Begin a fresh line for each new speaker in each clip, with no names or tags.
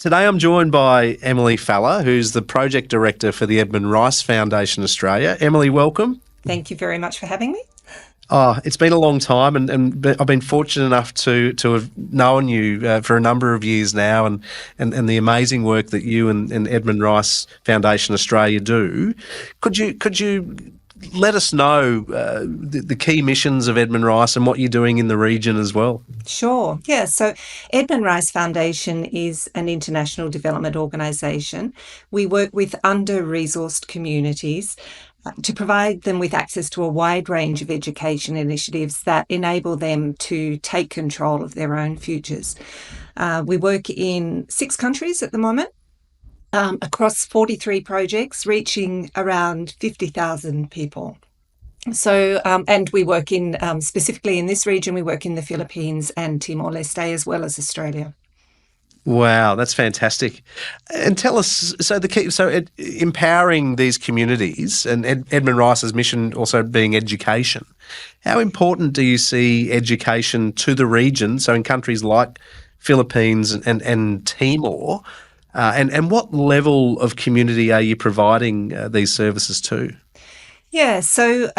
Today I'm joined by Emily Faller, who's the Project Director for the Edmund Rice Foundation Australia. Emily, welcome.
Thank you very much for having me.
Oh, it's been a long time, and I've been fortunate enough to have known you for a number of years now, and the amazing work that you and Edmund Rice Foundation Australia do. Could you let us know the key missions of Edmund Rice and what you're doing in the region as well?
Sure. Yeah. So Edmund Rice Foundation is an international development organisation. We work with under-resourced communities to provide them with access to a wide range of education initiatives that enable them to take control of their own futures. We work in 6 countries at the moment. Across 43 projects, reaching around 50,000 people. So, and we work in, specifically in this region, we work in the Philippines and Timor-Leste as well as Australia.
Wow, that's fantastic. And tell us, empowering these communities and Edmund Rice's mission also being education. How important do you see education to the region, so in countries like Philippines and Timor, and what level of community are you providing these services to?
Yeah, so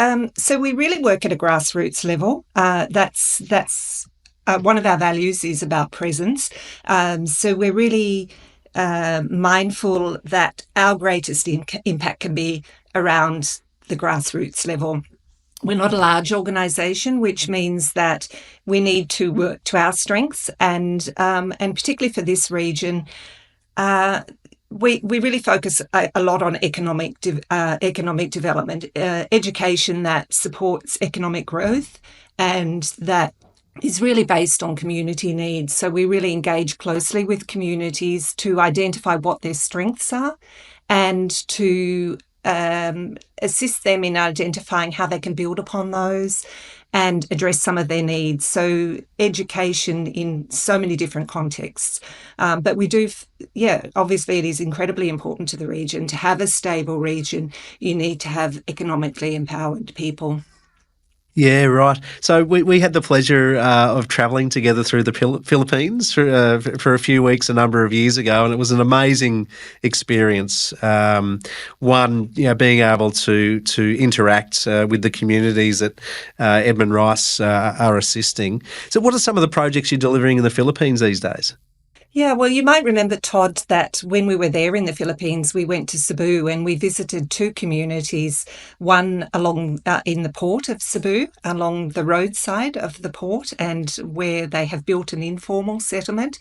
we really work at a grassroots level. That's one of our values is about presence. So we're really mindful that our greatest impact can be around the grassroots level. We're not a large organisation, which means that we need to work to our strengths, and particularly for this region, we really focus a lot on economic development, education that supports economic growth, and that is really based on community needs. So we really engage closely with communities to identify what their strengths are and to assist them in identifying how they can build upon those and address some of their needs. So education in so many different contexts. But we do, obviously it is incredibly important to the region. To have a stable region, you need to have economically empowered people.
Yeah, right. So we had the pleasure of travelling together through the Philippines for a few weeks a number of years ago, and it was an amazing experience. One, being able to interact with the communities that Edmund Rice are assisting. So what are some of the projects you're delivering in the Philippines these days?
Yeah, well, you might remember, Todd, that when we were there in the Philippines, we went to Cebu and we visited 2 communities, one along in the port of Cebu, along the roadside of the port, and where they have built an informal settlement,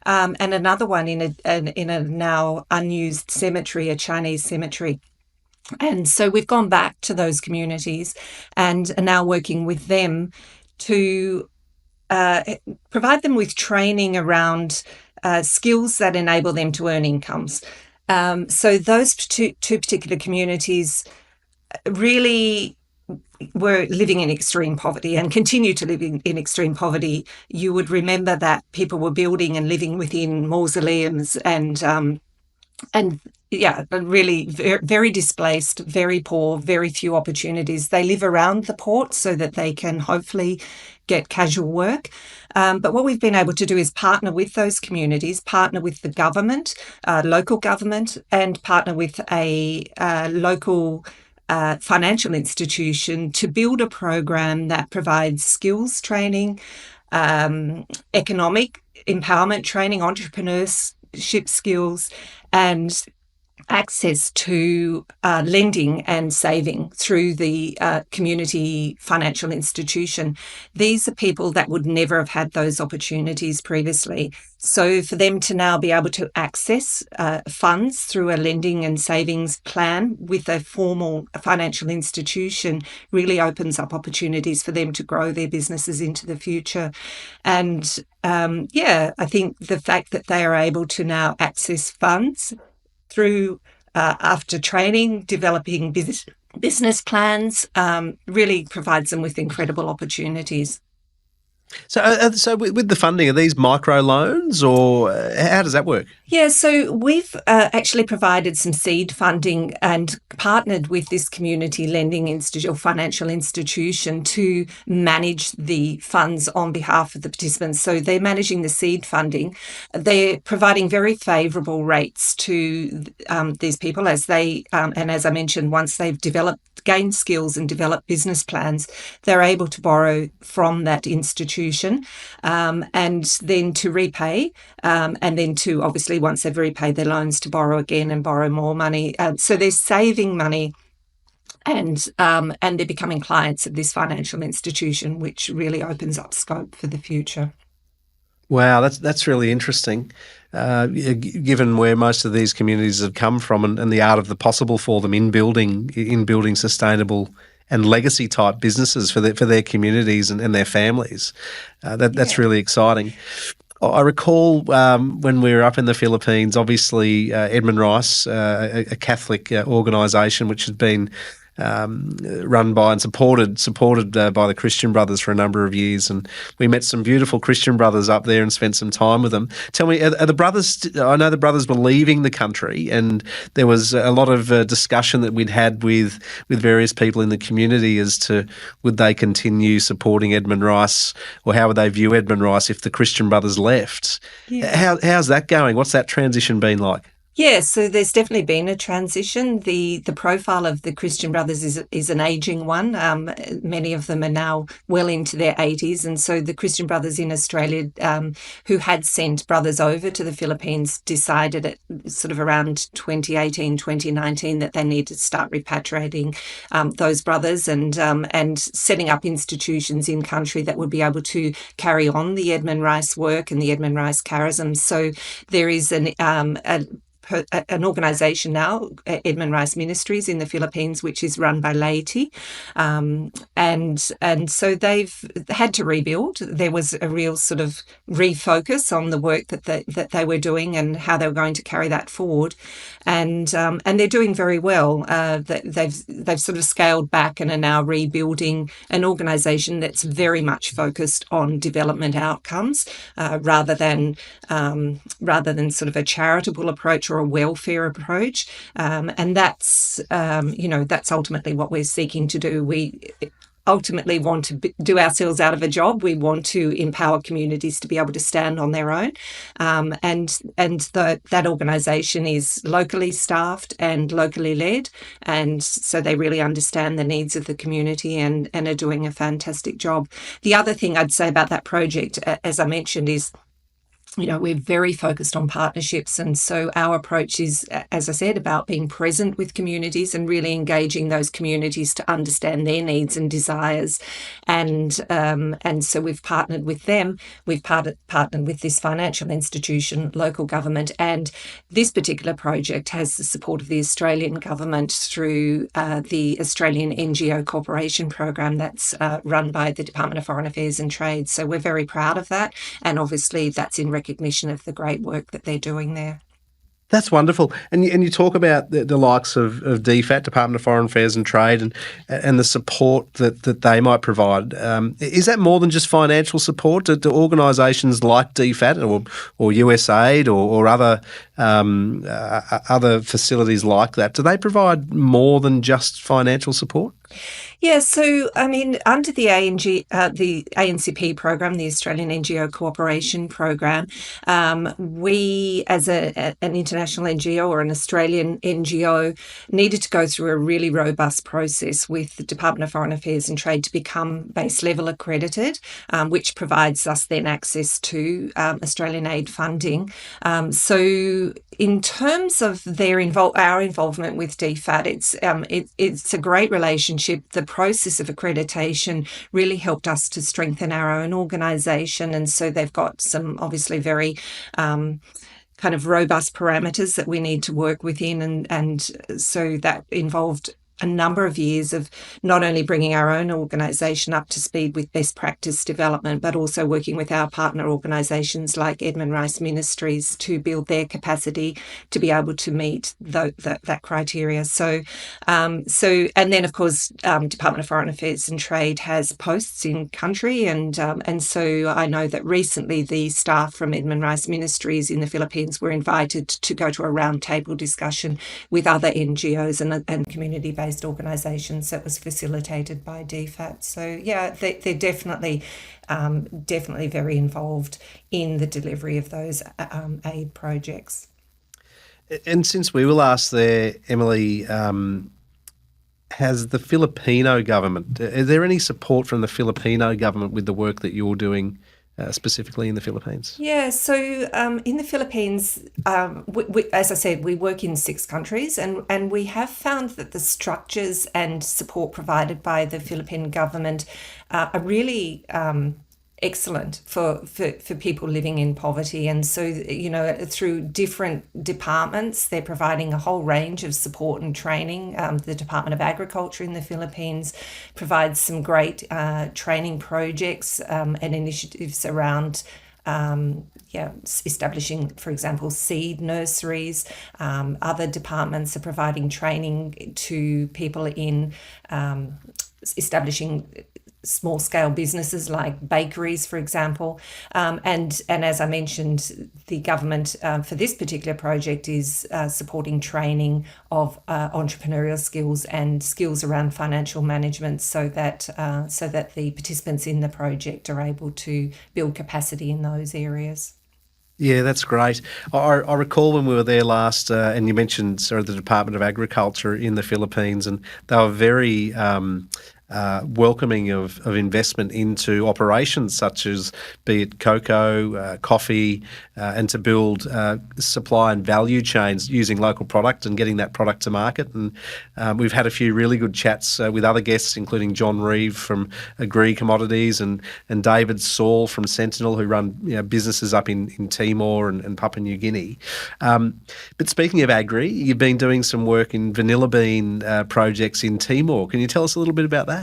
and another one in a now unused cemetery, a Chinese cemetery. And so we've gone back to those communities and are now working with them to provide them with training around skills that enable them to earn incomes. So those two particular communities really were living in extreme poverty and continue to live in extreme poverty. You would remember that people were building and living within mausoleums and really very, very displaced, very poor, very few opportunities. They live around the port so that they can hopefully get casual work. But what we've been able to do is partner with those communities, partner with the government, local government, and partner with a local financial institution to build a program that provides skills training, economic empowerment training, entrepreneurship skills, and access to lending and saving through the community financial institution. These are people that would never have had those opportunities previously. So for them to now be able to access funds through a lending and savings plan with a formal financial institution really opens up opportunities for them to grow their businesses into the future. And I think the fact that they are able to now access funds through after training, developing business plans, really provides them with incredible opportunities.
So with the funding, are these micro loans, or how does that work?
Yeah, so we've actually provided some seed funding and partnered with this community lending institute or financial institution to manage the funds on behalf of the participants. So they're managing the seed funding. They're providing very favourable rates to these people as they, and as I mentioned, once they've gained skills and developed business plans, they're able to borrow from that institution and then to repay, and then to obviously once they've repaid their loans to borrow again and borrow more money. So they're saving money and they're becoming clients of this financial institution, which really opens up scope for the future.
Wow, that's really interesting. Given where most of these communities have come from and the art of the possible for them in building sustainable and legacy type businesses for their communities and their families, that's really exciting. I recall when we were up in the Philippines, obviously Edmund Rice, a Catholic organisation which had been run by and supported by the Christian Brothers for a number of years, and we met some beautiful Christian brothers up there and spent some time with them. Tell me, are the brothers? I know the brothers were leaving the country, and there was a lot of discussion that we'd had with various people in the community as to would they continue supporting Edmund Rice, or how would they view Edmund Rice if the Christian Brothers left? Yeah. How's that going? What's that transition been like?
Yeah, so there's definitely been a transition. The profile of the Christian Brothers is an aging one. Many of them are now well into their 80s, and so the Christian Brothers in Australia, who had sent brothers over to the Philippines, decided at sort of around 2018, 2019 that they needed to start repatriating those brothers and setting up institutions in country that would be able to carry on the Edmund Rice work and the Edmund Rice charism. So there is an organisation now, Edmund Rice Ministries in the Philippines, which is run by laity, and so they've had to rebuild. There was a real sort of refocus on the work that they were doing and how they were going to carry that forward, and they're doing very well. They've sort of scaled back and are now rebuilding an organisation that's very much focused on development outcomes rather than sort of a charitable approach or a welfare approach, and that's ultimately what we're seeking to do. We ultimately want to do ourselves out of a job. We want to empower communities to be able to stand on their own, and that organisation is locally staffed and locally led, and so they really understand the needs of the community and are doing a fantastic job. The other thing I'd say about that project, as I mentioned, is we're very focused on partnerships. And so our approach is, as I said, about being present with communities and really engaging those communities to understand their needs and desires. And so we've partnered with them. We've partnered with this financial institution, local government, and this particular project has the support of the Australian government through the Australian NGO Cooperation Program that's run by the Department of Foreign Affairs and Trade. So we're very proud of that. And obviously that's in recognition of the great work that they're doing there.
That's wonderful. And you talk about the likes of DFAT, Department of Foreign Affairs and Trade, and the support that they might provide. Is that more than just financial support? Do organisations like DFAT or USAID or other facilities like that, do they provide more than just financial support?
Yeah, so I mean, under the the ANCP program, the Australian NGO Cooperation Program, we as an international NGO or an Australian NGO needed to go through a really robust process with the Department of Foreign Affairs and Trade to become base level accredited, which provides us then access to Australian aid funding. So in terms of our involvement with DFAT, it's a great relationship. The process of accreditation really helped us to strengthen our own organisation, and so they've got some obviously very kind of robust parameters that we need to work within, and so that involved a number of years of not only bringing our own organisation up to speed with best practice development, but also working with our partner organisations like Edmund Rice Ministries to build their capacity to be able to meet that criteria. So, and then of course, Department of Foreign Affairs and Trade has posts in country, and so I know that recently the staff from Edmund Rice Ministries in the Philippines were invited to go to a roundtable discussion with other NGOs and community-based organisations that was facilitated by DFAT. So yeah, they're definitely very involved in the delivery of those aid projects.
And since we were last there, Emily, has the Filipino government, is there any support from the Filipino government with the work that you're doing specifically in the Philippines?
Yeah, so in the Philippines, as I said, we work in 6 countries, and we have found that the structures and support provided by the Philippine government are really excellent for people living in poverty. And so, through different departments, they're providing a whole range of support and training. The Department of Agriculture in the Philippines provides some great training projects and initiatives around establishing, for example, seed nurseries. Other departments are providing training to people in establishing small-scale businesses like bakeries, for example. And as I mentioned, the government for this particular project is supporting training of entrepreneurial skills and skills around financial management so that the participants in the project are able to build capacity in those areas.
Yeah, that's great. I recall when we were there last, and you mentioned the Department of Agriculture in the Philippines, and they were very welcoming of investment into operations such as, be it cocoa, coffee, and to build supply and value chains using local product and getting that product to market. And we've had a few really good chats with other guests, including John Reeve from Agree Commodities and David Saul from Sentinel, who run businesses up in Timor and Papua New Guinea. But speaking of agri, you've been doing some work in vanilla bean projects in Timor. Can you tell us a little bit about that?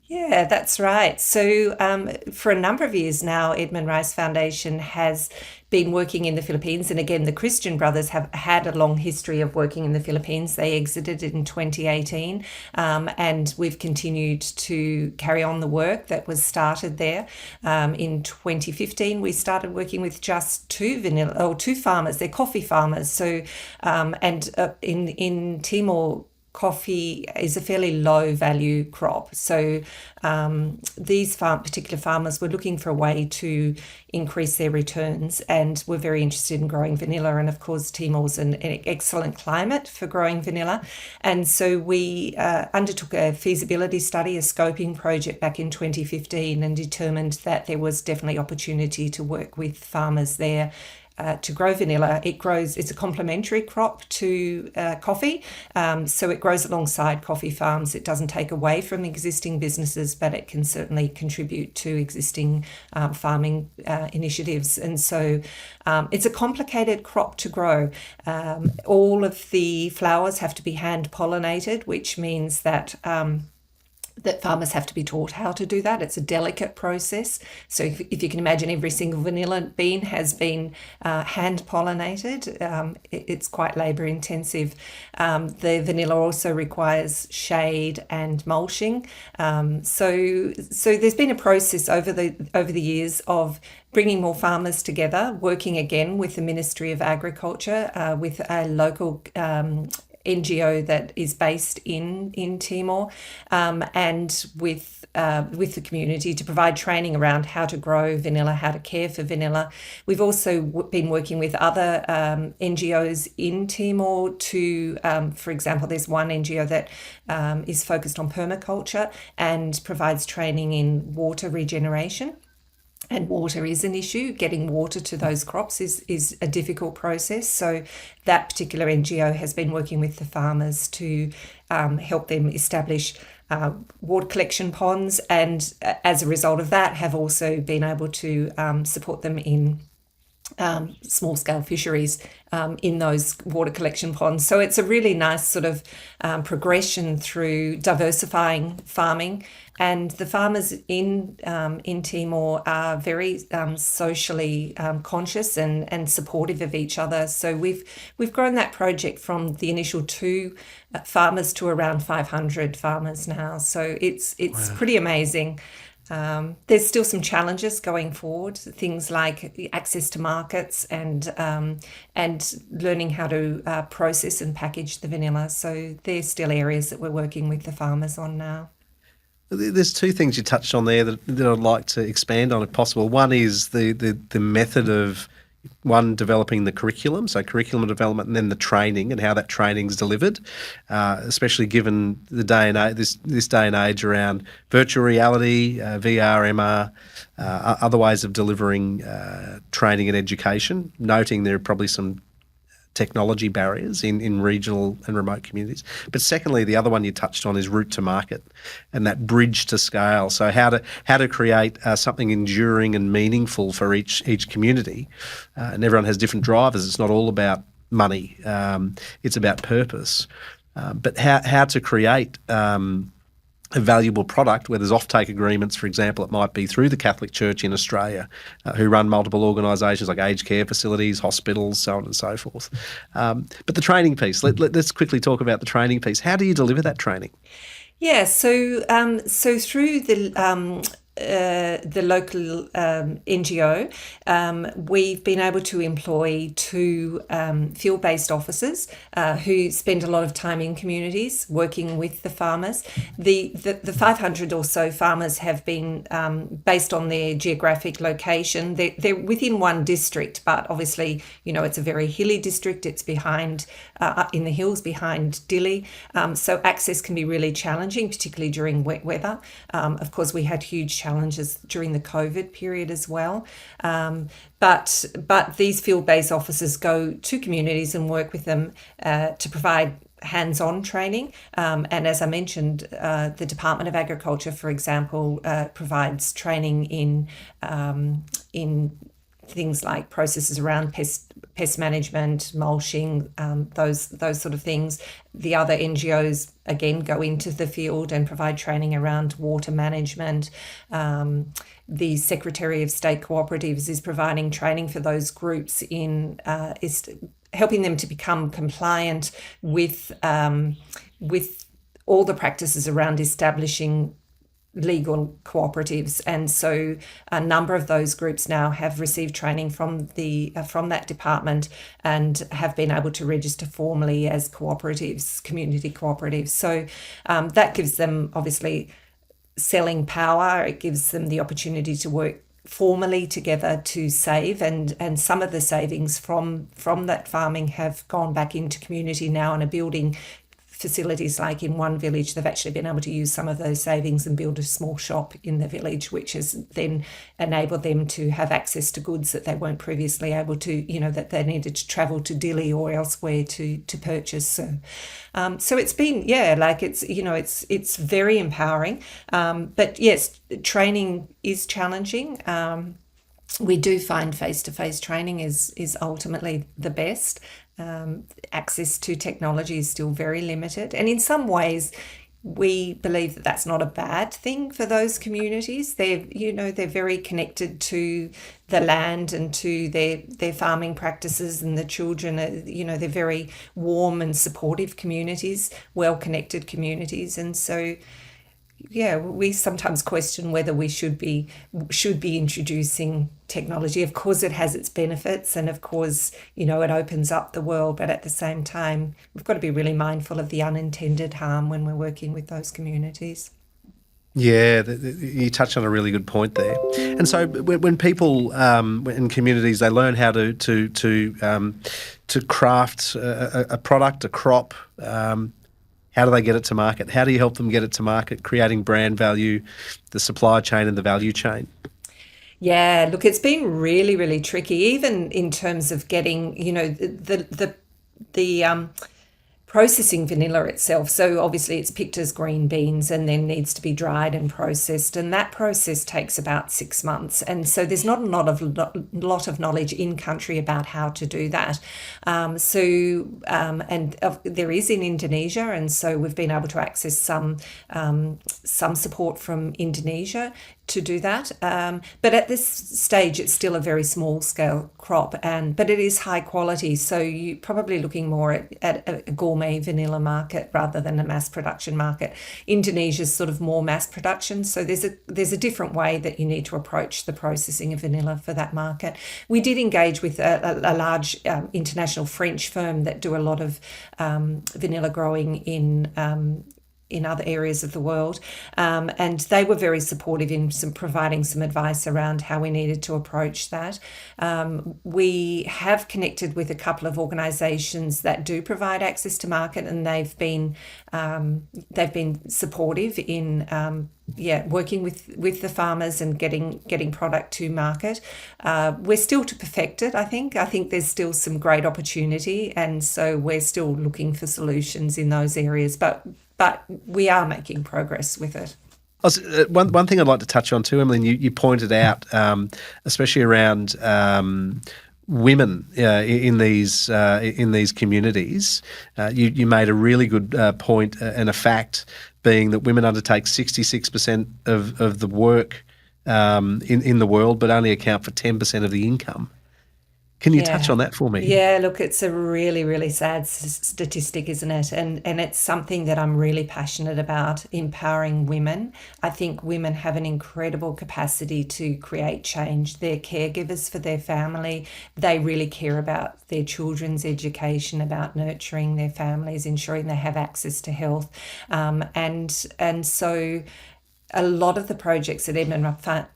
Yeah, that's right. So for a number of years now, Edmund Rice Foundation has been working in the Philippines. And again, the Christian Brothers have had a long history of working in the Philippines. They exited in 2018, and we've continued to carry on the work that was started there. In 2015, we started working with just 2 farmers. They're coffee farmers. So, in Timor, coffee is a fairly low value crop. So these particular farmers were looking for a way to increase their returns and were very interested in growing vanilla. And of course, Timor's an excellent climate for growing vanilla. And so we undertook a feasibility study, a scoping project back in 2015, and determined that there was definitely opportunity to work with farmers there to grow vanilla. It's a complementary crop to coffee, so it grows alongside coffee farms. It doesn't take away from existing businesses, but it can certainly contribute to existing farming initiatives. And so it's a complicated crop to grow. All of the flowers have to be hand pollinated, which means that farmers have to be taught how to do that. It's a delicate process. So if you can imagine, every single vanilla bean has been hand pollinated. It's quite labour intensive. The vanilla also requires shade and mulching. So there's been a process over the years of bringing more farmers together, working again with the Ministry of Agriculture, with a local NGO that is based in Timor, and with the community to provide training around how to grow vanilla, how to care for vanilla. We've also been working with other NGOs in Timor to, for example, there's one NGO that is focused on permaculture and provides training in water regeneration. And water is an issue. Getting water to those crops is a difficult process. So that particular NGO has been working with the farmers to help them establish water collection ponds, and as a result of that have also been able to support them in small-scale fisheries in those water collection ponds. So it's a really nice sort of progression through diversifying farming. And the farmers in Timor are very socially conscious and supportive of each other. So we've grown that project from the initial 2 farmers to around 500 farmers now. So it's pretty amazing. There's still some challenges going forward, things like access to markets and learning how to process and package the vanilla. So there's still areas that we're working with the farmers on now.
There's 2 things you touched on there that I'd like to expand on if possible. One is the method of developing the curriculum, so curriculum development, and then the training and how that training is delivered, especially given the day and age, this day and age around virtual reality, VR, MR, other ways of delivering training and education, noting there are probably some technology barriers in regional and remote communities. But secondly, the other one you touched on is route to market and that bridge to scale. So how to create something enduring and meaningful for each community. And everyone has different drivers. It's not all about money. It's about purpose. But how to create a valuable product where there's offtake agreements, for example, it might be through the Catholic Church in Australia, who run multiple organisations like aged care facilities, hospitals, so on and so forth. But the training piece, let's quickly talk about the training piece. How do you deliver that training?
Yeah, so through the local NGO, we've been able to employ 2 field-based officers who spend a lot of time in communities working with the farmers. The 500 or so farmers have been, based on their geographic location, they're within one district, but obviously, it's a very hilly district. It's behind, in the hills behind Dili. So access can be really challenging, particularly during wet weather. Of course, we had huge challenges during the COVID period as well. But these field-based officers go to communities and work with them to provide hands-on training. And as I mentioned, the Department of Agriculture, for example, provides training in things like processes around pest management, mulching, those sort of things. The other NGOs, again, go into the field and provide training around water management. The Secretary of State Cooperatives is providing training for those groups is helping them to become compliant with all the practices around establishing legal cooperatives. And so a number of those groups now have received training from that department and have been able to register formally as cooperatives, community cooperatives. So that gives them obviously selling power. It gives them the opportunity to work formally together to save, and some of the savings from that farming have gone back into community now and are building facilities. Like in one village, they've actually been able to use some of those savings and build a small shop in the village, which has then enabled them to have access to goods that they weren't previously able to, that they needed to travel to Dili or elsewhere to purchase. So it's been, it's very empowering. But yes, training is challenging. We do find face-to-face training is ultimately the best. Access to technology is still very limited, and in some ways we believe that that's not a bad thing for those communities. They're very connected to the land and to their farming practices, and the children are, they're very warm and supportive communities, well-connected communities. And so we sometimes question whether we should be introducing technology. Of course, it has its benefits, and of course, it opens up the world. But at the same time, we've got to be really mindful of the unintended harm when we're working with those communities.
Yeah, you touched on a really good point there. And so, when people in communities, they learn how to craft a product, a crop. How do they get it to market? How do you help them get it to market, creating brand value, the supply chain and the value chain?
Yeah, look, it's been really, really tricky, even in terms of getting, the processing vanilla itself. So obviously it's picked as green beans and then needs to be dried and processed, and that process takes about 6 months. And so there's not a lot of knowledge in country about how to do that. There is in Indonesia, and so we've been able to access some support from Indonesia to do that. But at this stage, it's still a very small scale crop, but it is high quality. So you're probably looking more at a gourmet vanilla market rather than a mass production market. Indonesia's sort of more mass production. So there's a different way that you need to approach the processing of vanilla for that market. We did engage with a large international French firm that do a lot of vanilla growing in other areas of the world. And they were very supportive in providing some advice around how we needed to approach that. We have connected with a couple of organisations that do provide access to market, and they've been supportive in working with the farmers and getting product to market. We're still to perfect it, I think. I think there's still some great opportunity, and so we're still looking for solutions in those areas. But we are making progress with it.
One thing I'd like to touch on too, Emily, you pointed out, especially around women in these communities. You made a really good point and a fact, being that women undertake 66% of the work in the world, but only account for 10% of the income. Can you touch on that for me?
Yeah, look, it's a really, really sad statistic, isn't it? And it's something that I'm really passionate about, empowering women. I think women have an incredible capacity to create change. They're caregivers for their family. They really care about their children's education, about nurturing their families, ensuring they have access to health. And so a lot of the projects that Edmund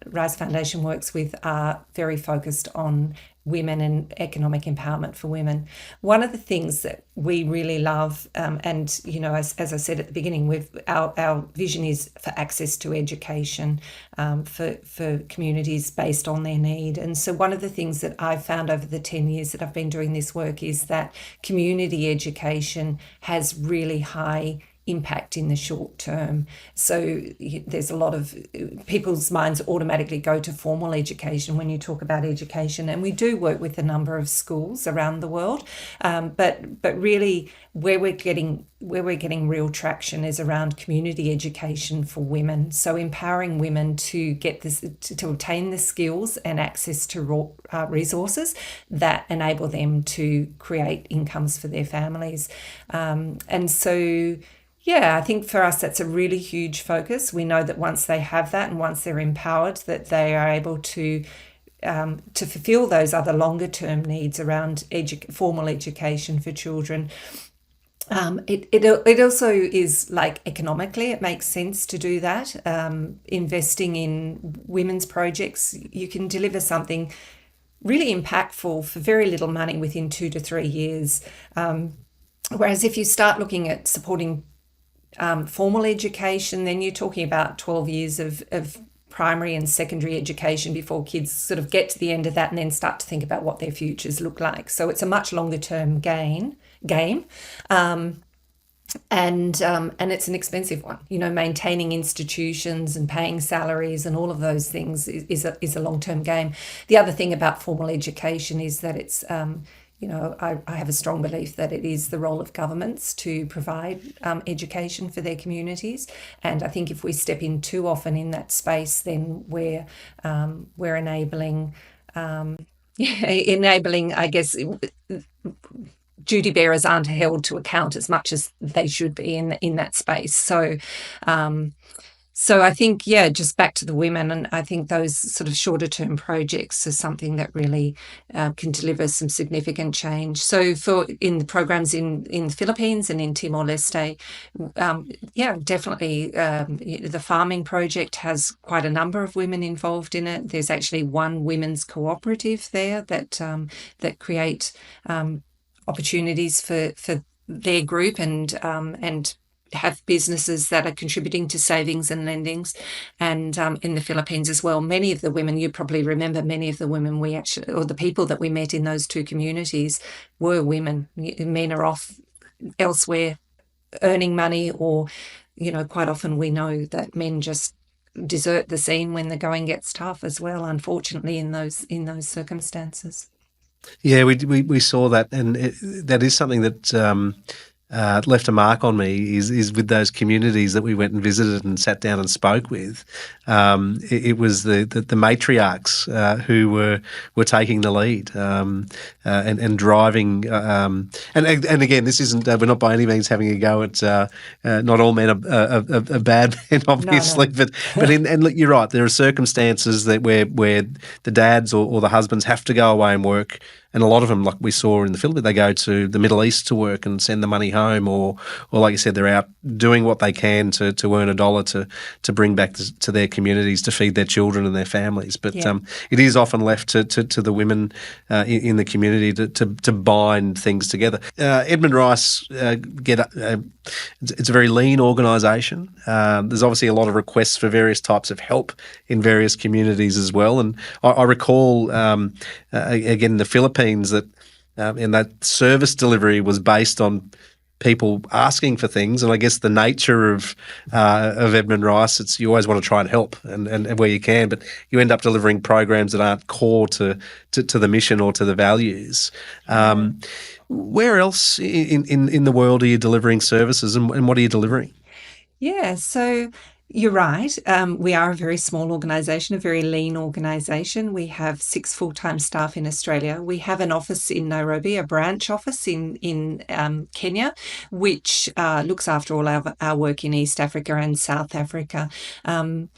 Rice Foundation works with are very focused on women and economic empowerment for women. One of the things that we really love, and as I said at the beginning, our vision is for access to education for communities based on their need. And so one of the things that I've found over the 10 years that I've been doing this work is that community education has really high impact in the short term. So there's a lot of people's minds automatically go to formal education when you talk about education, and we do work with a number of schools around the world, but really where we're getting real traction is around community education for women. So empowering women to get this, to obtain the skills and access to resources that enable them to create incomes for their families, and so. Yeah, I think for us that's a really huge focus. We know that once they have that and once they're empowered, that they are able to fulfil those other longer term needs around formal education for children. It also is like economically, it makes sense to do that. Investing in women's projects, you can deliver something really impactful for very little money within 2 to 3 years. Whereas if you start looking at supporting formal education, then you're talking about 12 years of primary and secondary education before kids sort of get to the end of that and then start to think about what their futures look like. So it's a much longer term game, and it's an expensive one. Maintaining institutions and paying salaries and all of those things is a long term game. The other thing about formal education is that it's I have a strong belief that it is the role of governments to provide education for their communities, and I think if we step in too often in that space, then we're enabling, I guess, duty bearers aren't held to account as much as they should be in that space. So I think, just back to the women, and I think those sort of shorter term projects are something that really can deliver some significant change. So in the programs in the Philippines and in Timor-Leste, definitely the farming project has quite a number of women involved in it. There's actually one women's cooperative there that create opportunities for their group and have businesses that are contributing to savings and lendings, and in the Philippines as well. Many of the women, you probably remember, the people that we met in those two communities were women. Men are off elsewhere earning money, or, quite often we know that men just desert the scene when the going gets tough as well, unfortunately, in those circumstances.
Yeah, we saw that, and that is something that left a mark on me. Is with those communities that we went and visited and sat down and spoke with. It was the matriarchs who were taking the lead and driving. And again, this isn't. We're not by any means having a go at. Not all men are bad men, obviously,
No.
but and look, you're right. There are circumstances that where the dads or the husbands have to go away and work. And a lot of them, like we saw in the Philippines, they go to the Middle East to work and send the money home, or like you said, they're out doing what they can to earn a dollar to bring back to their communities to feed their children and their families. But it is often left to the women in the community to bind things together. Edmund Rice it's a very lean organisation. There's obviously a lot of requests for various types of help in various communities as well. And I recall again the Philippines that and that service delivery was based on people asking for things, and I guess the nature of Edmund Rice, it's you always want to try and help and where you can, but you end up delivering programs that aren't core to the mission or to the values. Where else in the world are you delivering services, and what are you delivering?
Yeah, so you're right. We are a very small organisation, a very lean organisation. We have 6 full-time staff in Australia. We have an office in Nairobi, a branch office in Kenya, which looks after all our work in East Africa and South Africa. We're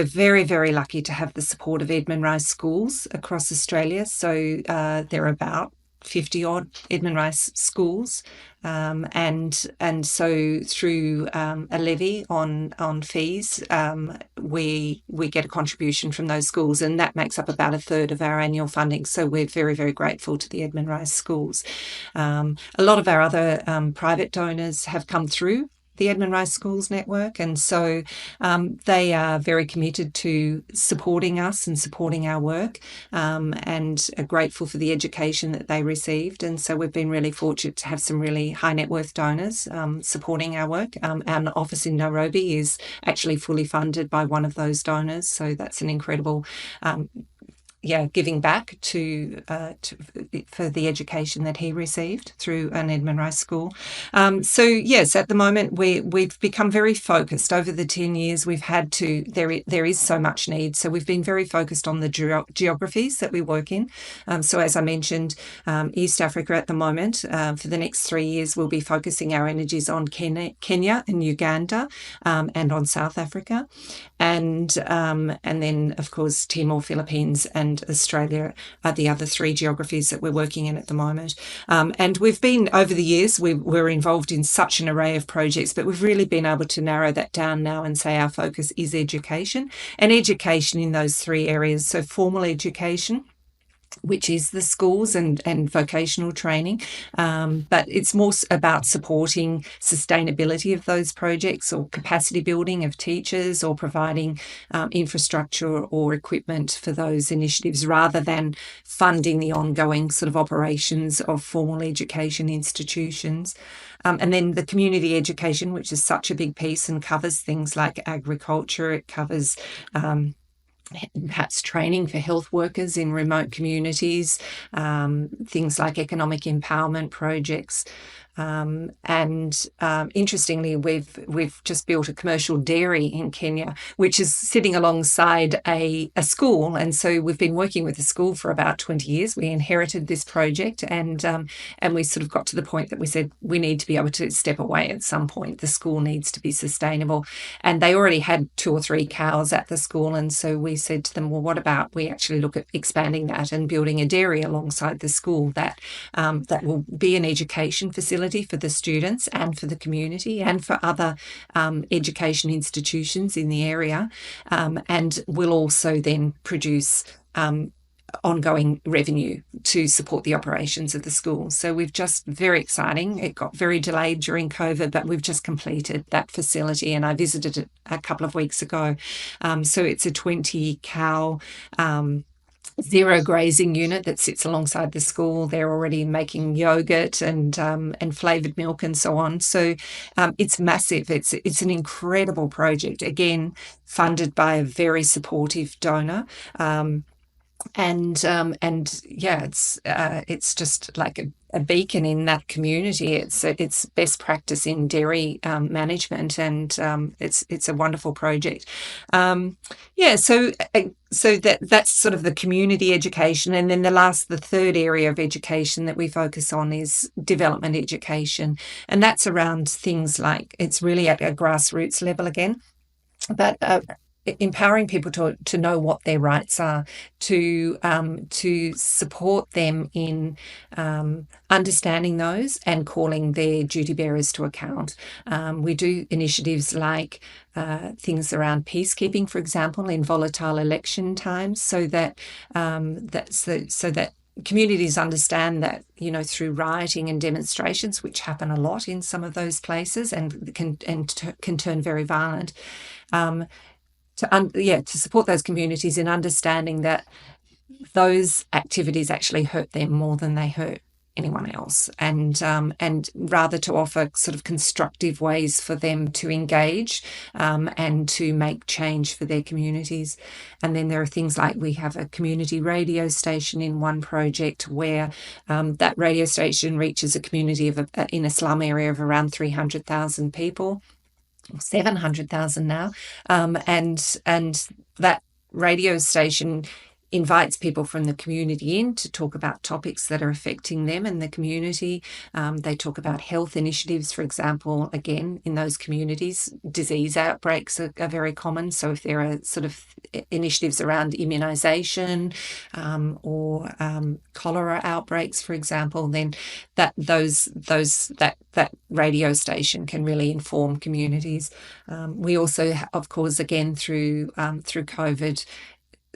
very, very lucky to have the support of Edmund Rice schools across Australia. So there are about 50 odd Edmund Rice schools, and so through a levy on fees, we get a contribution from those schools, and that makes up about a third of our annual funding. So we're very, very grateful to the Edmund Rice schools. A lot of our other private donors have come through the Edmund Rice Schools Network, and so they are very committed to supporting us and supporting our work, and are grateful for the education that they received. And so we've been really fortunate to have some really high net worth donors supporting our work. Our office in Nairobi is actually fully funded by one of those donors, so that's an incredible giving back for the education that he received through an Edmund Rice school. So yes, at the moment we've become very focused. Over the 10 years we've had to. There is so much need, so we've been very focused on the geographies that we work in. So as I mentioned, East Africa at the moment. For the next 3 years, we'll be focusing our energies on Kenya and Uganda, and on South Africa, and then of course Timor, Philippines, and Australia are the other 3 geographies that we're working in at the moment. And we've been, over the years, we're involved in such an array of projects, but we've really been able to narrow that down now and say our focus is education, and education in those 3 areas. So formal education, which is the schools and vocational training. But it's more about supporting sustainability of those projects, or capacity building of teachers, or providing infrastructure or equipment for those initiatives, rather than funding the ongoing sort of operations of formal education institutions. And then the community education, which is such a big piece and covers things like agriculture. It covers perhaps training for health workers in remote communities, things like economic empowerment projects. Interestingly, we've just built a commercial dairy in Kenya, which is sitting alongside a school. And so we've been working with the school for about 20 years. We inherited this project, and we sort of got to the point that we said we need to be able to step away at some point. The school needs to be sustainable. And they already had 2 or 3 cows at the school. And so we said to them, well, what about we actually look at expanding that and building a dairy alongside the school that will be an education facility for the students and for the community and for other education institutions in the area, and will also then produce ongoing revenue to support the operations of the school. So we've just, very exciting. It got very delayed during COVID, but we've just completed that facility, and I visited it a couple of weeks ago. So it's a 20 cow zero grazing unit that sits alongside the school. They're already making yogurt and flavoured milk and so on. So it's massive. It's an incredible project. Again, funded by a very supportive donor. And yeah, it's just like a beacon in that community. It's best practice in dairy management, and it's a wonderful project. Yeah, so that's sort of the community education, and then the third area of education that we focus on is development education, and that's around things like, it's really at a grassroots level again, but empowering people to know what their rights are, to support them in understanding those and calling their duty bearers to account. We do initiatives like things around peacekeeping, for example, in volatile election times, so that communities understand that, through rioting and demonstrations, which happen a lot in some of those places and can turn very violent, to support those communities in understanding that those activities actually hurt them more than they hurt anyone else, and rather to offer sort of constructive ways for them to engage and to make change for their communities. And then there are things like, we have a community radio station in one project where that radio station reaches a community in a slum area of around 300,000 people. 700,000 now, and that radio station invites people from the community in to talk about topics that are affecting them and the community. They talk about health initiatives, for example. Again, in those communities, disease outbreaks are very common. So if there are sort of initiatives around immunisation or cholera outbreaks, for example, then that radio station can really inform communities. We also, of course, again through COVID,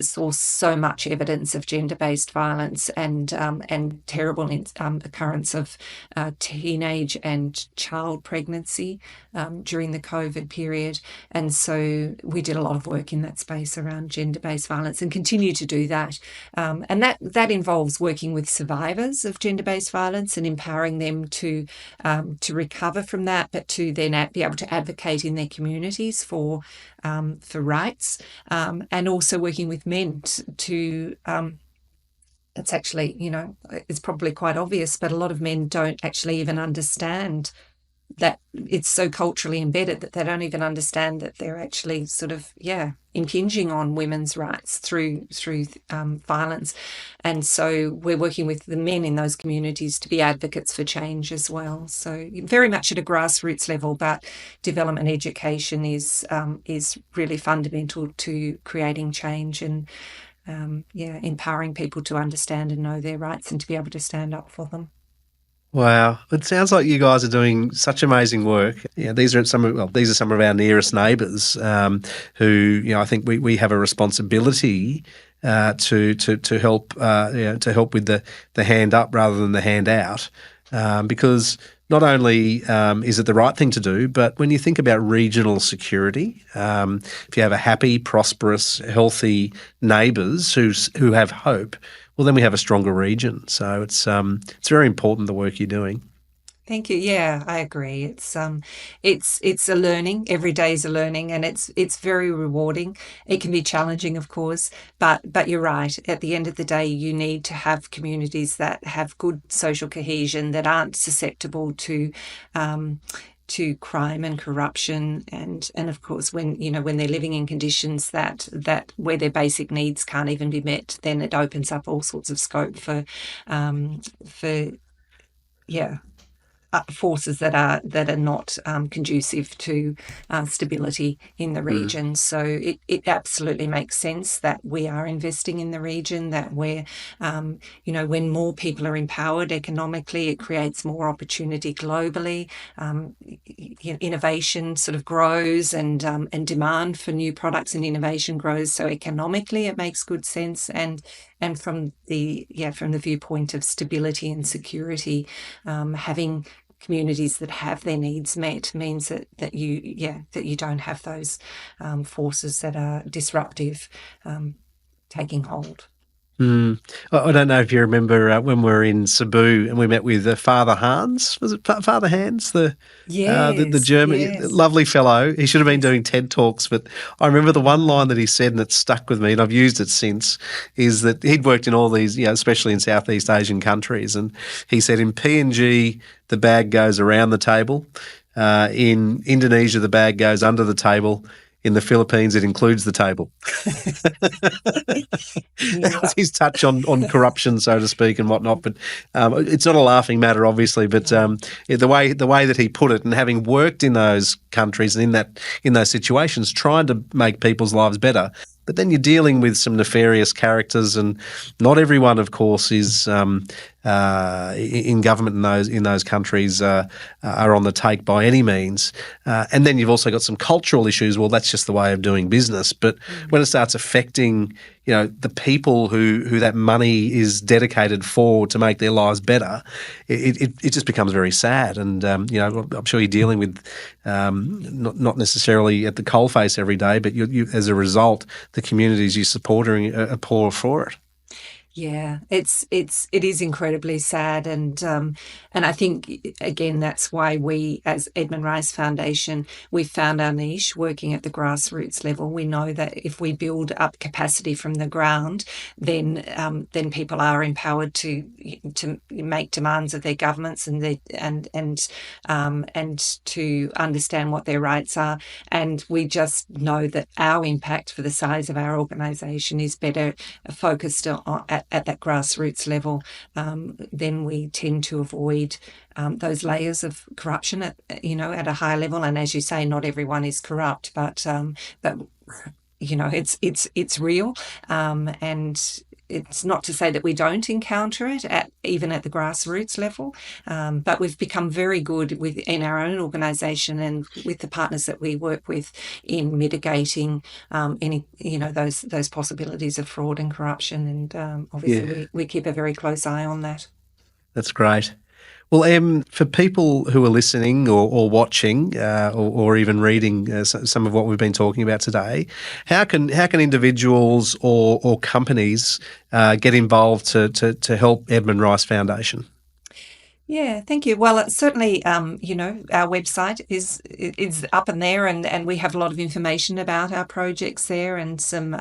saw so much evidence of gender-based violence and terrible occurrence of teenage and child pregnancy during the COVID period. And so we did a lot of work in that space around gender-based violence and continue to do that. And that involves working with survivors of gender-based violence and empowering them to recover from that, but to then be able to advocate in their communities for rights, and also working with men to it's actually, it's probably quite obvious, but a lot of men don't actually even understand that it's so culturally embedded that they don't even understand that they're actually sort of, impinging on women's rights through violence. And so we're working with the men in those communities to be advocates for change as well. So very much at a grassroots level, but development education is really fundamental to creating change and empowering people to understand and know their rights and to be able to stand up for them.
Wow, it sounds like you guys are doing such amazing work. Yeah, these are some of our nearest neighbours who, I think we have a responsibility to help with the hand up rather than the hand out, because not only is it the right thing to do, but when you think about regional security, if you have a happy, prosperous, healthy neighbours who have hope, well, then we have a stronger region. So it's very important, the work you're doing.
Thank you. Yeah, I agree. It's a learning. Every day is a learning, and it's very rewarding. It can be challenging, of course, but you're right. At the end of the day, you need to have communities that have good social cohesion, that aren't susceptible to crime and corruption, and of course when they're living in conditions that where their basic needs can't even be met, then it opens up all sorts of scope for forces that are not conducive to stability in the region. So it absolutely makes sense that we are investing in the region, that we're, when more people are empowered economically, it creates more opportunity globally. Innovation sort of grows, and demand for new products and innovation grows. So economically, it makes good sense, and from the viewpoint of stability and security, having communities that have their needs met means that you don't have those forces that are disruptive taking hold.
Mm. I don't know if you remember when we were in Cebu and we met with Father Hans. Was it Father Hans, the
Yes,
German
yes,
lovely fellow? He should have been
yes.
doing TED talks, but I remember the one line that he said, and it stuck with me, and I've used it since. Is that he'd worked in all these, especially in Southeast Asian countries, and he said in PNG the bag goes around the table, in Indonesia the bag goes under the table. In the Philippines, it includes the table. That was
Yeah.
his touch on corruption, so to speak, and whatnot. But it's not a laughing matter, obviously. But the way that he put it, and having worked in those countries and in those situations, trying to make people's lives better. But then you're dealing with some nefarious characters, and not everyone, of course, is in government in those countries are on the take by any means. And then you've also got some cultural issues. Well, that's just the way of doing business. But when it starts affecting, the people who that money is dedicated for to make their lives better, it just becomes very sad. And I'm sure you're dealing with not necessarily at the coalface every day, but you as a result, the communities you support are poor for it.
Yeah, it is incredibly sad, and I think again that's why we, as Edmund Rice Foundation, we found our niche working at the grassroots level. We know that if we build up capacity from the ground, then people are empowered to make demands of their governments and to understand what their rights are. And we just know that our impact for the size of our organisation is better focused at that grassroots level. Then we tend to avoid those layers of corruption at a higher level. And as you say, not everyone is corrupt, but it's real, and it's not to say that we don't encounter it even at the grassroots level, but we've become very good in our own organisation and with the partners that we work with in mitigating any those possibilities of fraud and corruption. And obviously,
Yeah,
we keep a very close eye on that.
that's great. Well, for people who are listening or watching or even reading some of what we've been talking about today, how can individuals or companies get involved to help Edmund Rice Foundation?
Yeah, thank you. Well, it's certainly, our website is up and there, and we have a lot of information about our projects there, and some,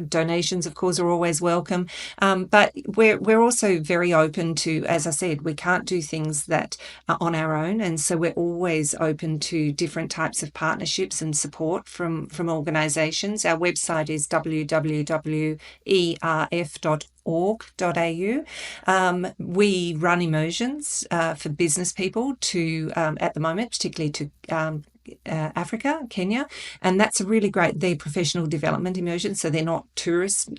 donations, of course, are always welcome. But we're also very open to, as I said, we can't do things that are on our own, and so we're always open to different types of partnerships and support from organisations. Our website is www.erf.org.au. We run immersions for business people to, at the moment, particularly to Africa, Kenya, and that's a really great. They're professional development immersions, so they're not tourism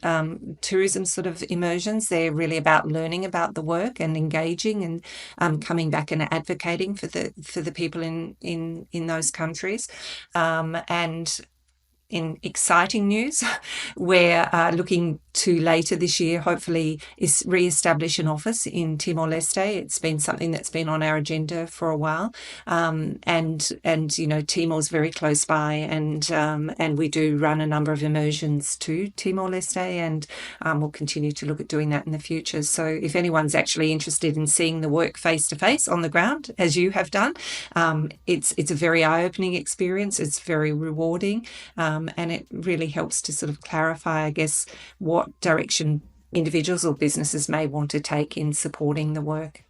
sort of immersions. They're really about learning about the work and engaging and coming back and advocating for the people in those countries, and in exciting news, we're looking to later this year, hopefully, is re-establish an office in Timor-Leste. It's been something that's been on our agenda for a while, and Timor's very close by, and we do run a number of immersions to Timor-Leste, and we'll continue to look at doing that in the future. So if anyone's actually interested in seeing the work face to face on the ground, as you have done, it's a very eye-opening experience. It's very rewarding. And it really helps to sort of clarify, I guess, what direction individuals or businesses may want to take in supporting the work.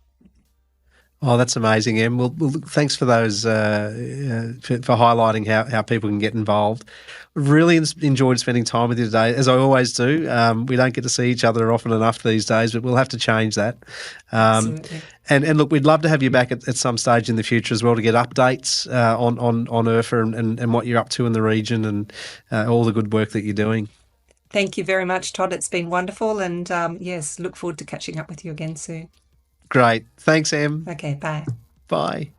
Oh, that's amazing, Em. Well, thanks for those for highlighting how people can get involved. Really enjoyed spending time with you today, as I always do. We don't get to see each other often enough these days, but we'll have to change that.
Absolutely.
And look, we'd love to have you back at some stage in the future as well to get updates on ERFA and what you're up to in the region and all the good work that you're doing.
Thank you very much, Todd. It's been wonderful, and yes, look forward to catching up with you again soon.
Great. Thanks, Em.
Okay, bye.
Bye.